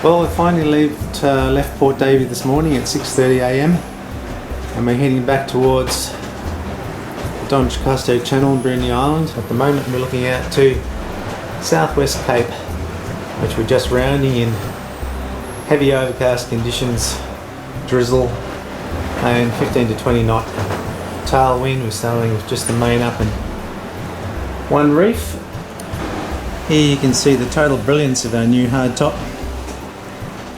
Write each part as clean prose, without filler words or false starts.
Well, we finally left Port Davey this morning at 6:30 a.m. and we're heading back towards Don Costa Channel in Brittania Island. At the moment we're looking out to Southwest Cape, which we're just rounding in heavy overcast conditions, drizzle and 15 to 20 knot tailwind. We're sailing with just the main up and one reef. Here you can see the total brilliance of our new hardtop.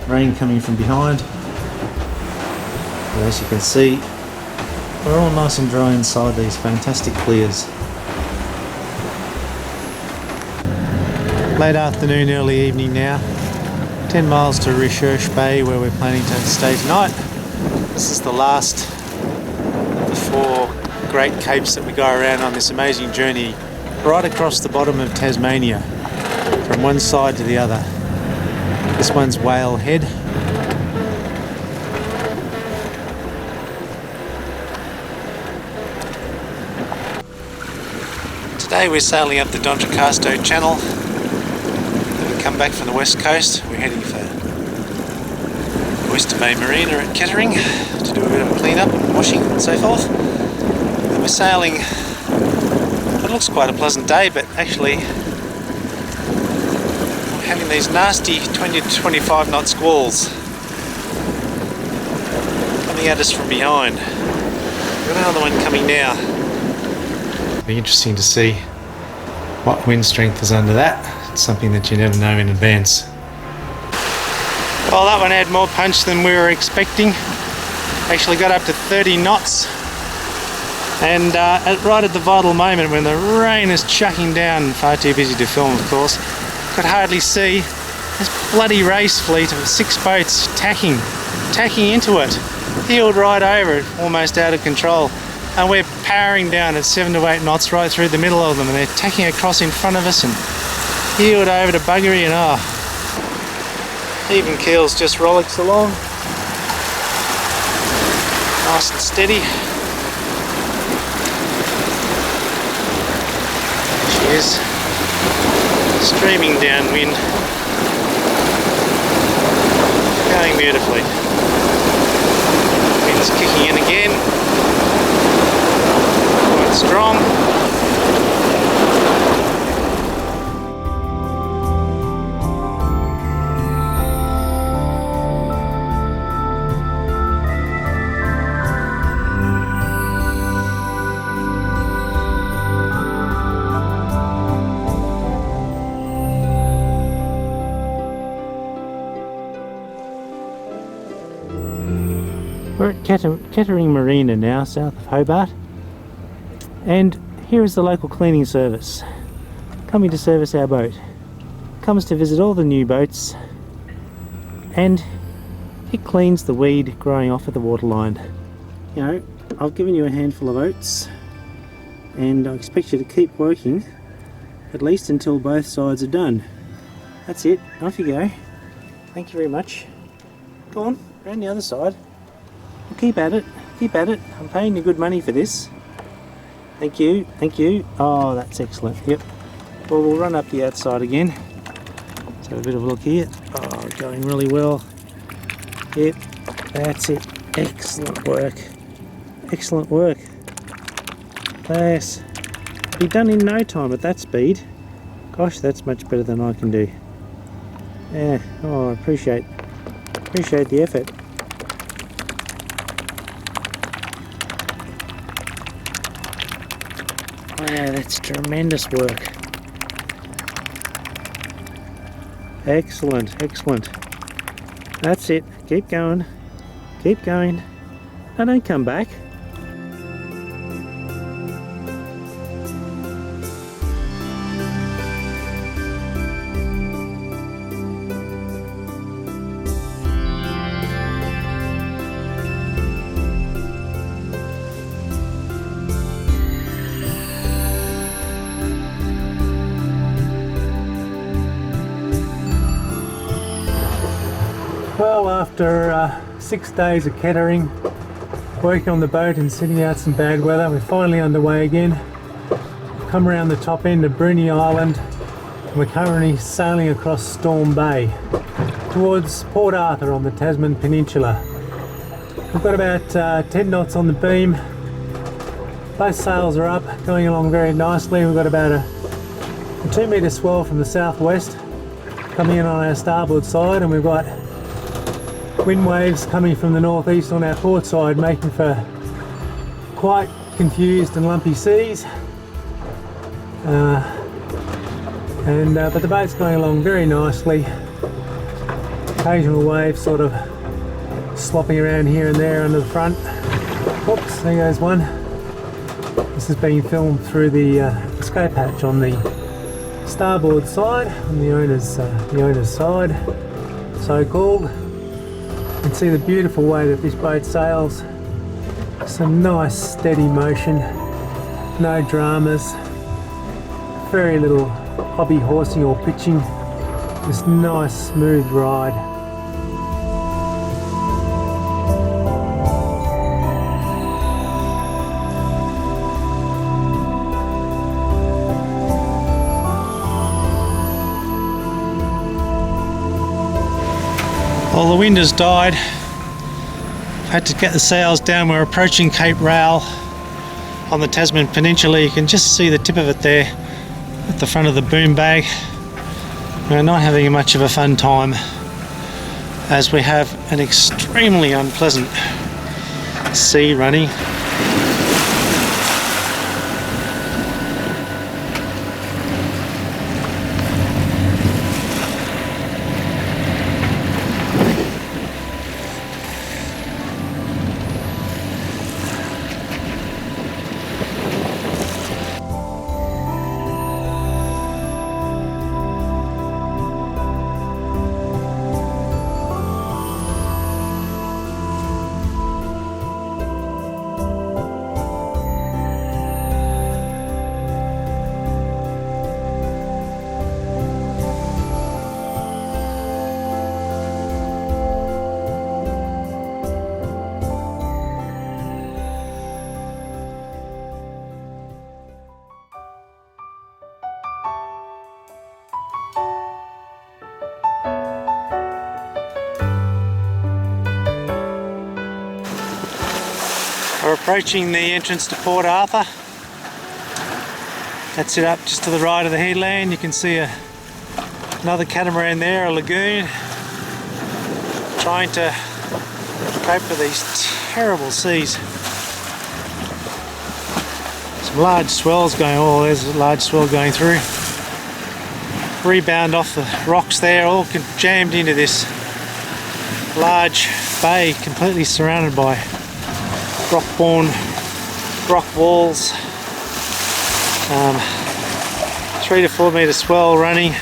Rain coming from behind. And as you can see, we're all nice and dry inside these fantastic clears. Late afternoon, early evening now. 10 miles to Recherche Bay where we're planning to stay tonight. This is the last of the 4 great capes that we go around on this amazing journey right across the bottom of Tasmania from one side to the other. This one's Whale Head. Today we're sailing up the Don Costa Channel. Then we come back from the west coast. We're heading for Oyster Bay Marina at Kettering to do a bit of a clean up and washing and so forth. And we're sailing. It looks quite a pleasant day, but actually having these nasty 20 to 25 knot squalls coming at us from behind. We've got another one coming now. It'll be interesting to see what wind strength is under that. It's something that you never know in advance. Well, that one had more punch than we were expecting. Actually got up to 30 knots. And right at the vital moment when the rain is chucking down, far too busy to film of course, could hardly see this bloody race fleet of 6 boats tacking into it, heeled right over it, almost out of control, and we're powering down at 7 to 8 knots right through the middle of them, and they're tacking across in front of us and heeled over to buggery, and even keels just rollicks along, nice and steady. She is. Streaming downwind, going beautifully. Wind's kicking in again, quite strong. We're at Kettering Marina now, south of Hobart, and here is the local cleaning service coming to service our boat. Comes to visit all the new boats, and it cleans the weed growing off at the waterline. You know, I've given you a handful of oats, and I expect you to keep working at least until both sides are done. That's it, off you go. Thank you very much. Go on, around the other side. Well, keep at it, I'm paying you good money for this. Thank you, thank you. Oh, that's excellent, yep. Well, we'll run up the outside again. Let's have a bit of a look here. Oh, going really well. Yep, that's it. Excellent work. Excellent work. Yes. Be done in no time at that speed. Gosh, that's much better than I can do. Yeah, oh, I appreciate the effort. Wow, that's tremendous work. Excellent, excellent. That's it. Keep going. Keep going. Now don't come back. Well, after 6 days of Kettering, working on the boat and sitting out some bad weather, we're finally underway again. Come around the top end of Brittania Island, We're currently sailing across Storm Bay towards Port Arthur on the Tasman Peninsula. We've got about 10 knots on the beam. Both sails are up, going along very nicely. We've got about a 2 metre swell from the southwest coming in on our starboard side, and we've got wind waves coming from the northeast on our port side, making for quite confused and lumpy seas. But the boat's going along very nicely. Occasional waves sort of slopping around here and there under the front. Oops, there goes one. This is being filmed through the escape hatch on the starboard side, on the owner's side, so called. You can see the beautiful way that this boat sails. Some nice steady motion, no dramas, very little hobby horsing or pitching, just nice smooth ride. Well, the wind has died. Had to get the sails down. We're approaching Cape Raoul on the Tasman Peninsula. You can just see the tip of it there at the front of the boom bag. We're not having much of a fun time, as we have an extremely unpleasant sea running. We're approaching the entrance to Port Arthur. That's it up just to the right of the headland. You can see another catamaran there, a lagoon, trying to cope with these terrible seas. Some large swells going, oh there's a large swell going through. Rebound off the rocks there, all jammed into this large bay, completely surrounded by rock walls. 3 to 4 metre swell running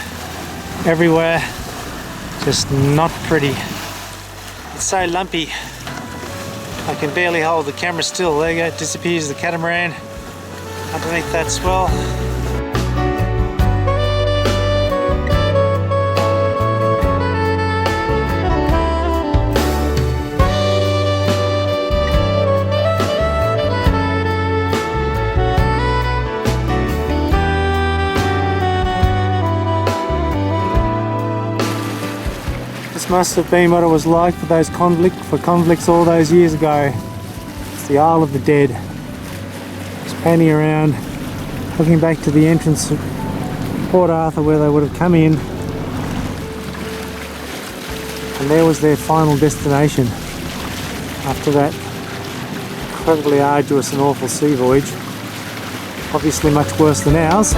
everywhere, just not pretty. It's so lumpy I can barely hold the camera still. There you go, it disappears the catamaran underneath that swell. Must have been what it was like for those convicts all those years ago. It's the Isle of the Dead. Just panning around, looking back to the entrance of Port Arthur where they would have come in, and there was their final destination after that incredibly arduous and awful sea voyage. Obviously much worse than ours.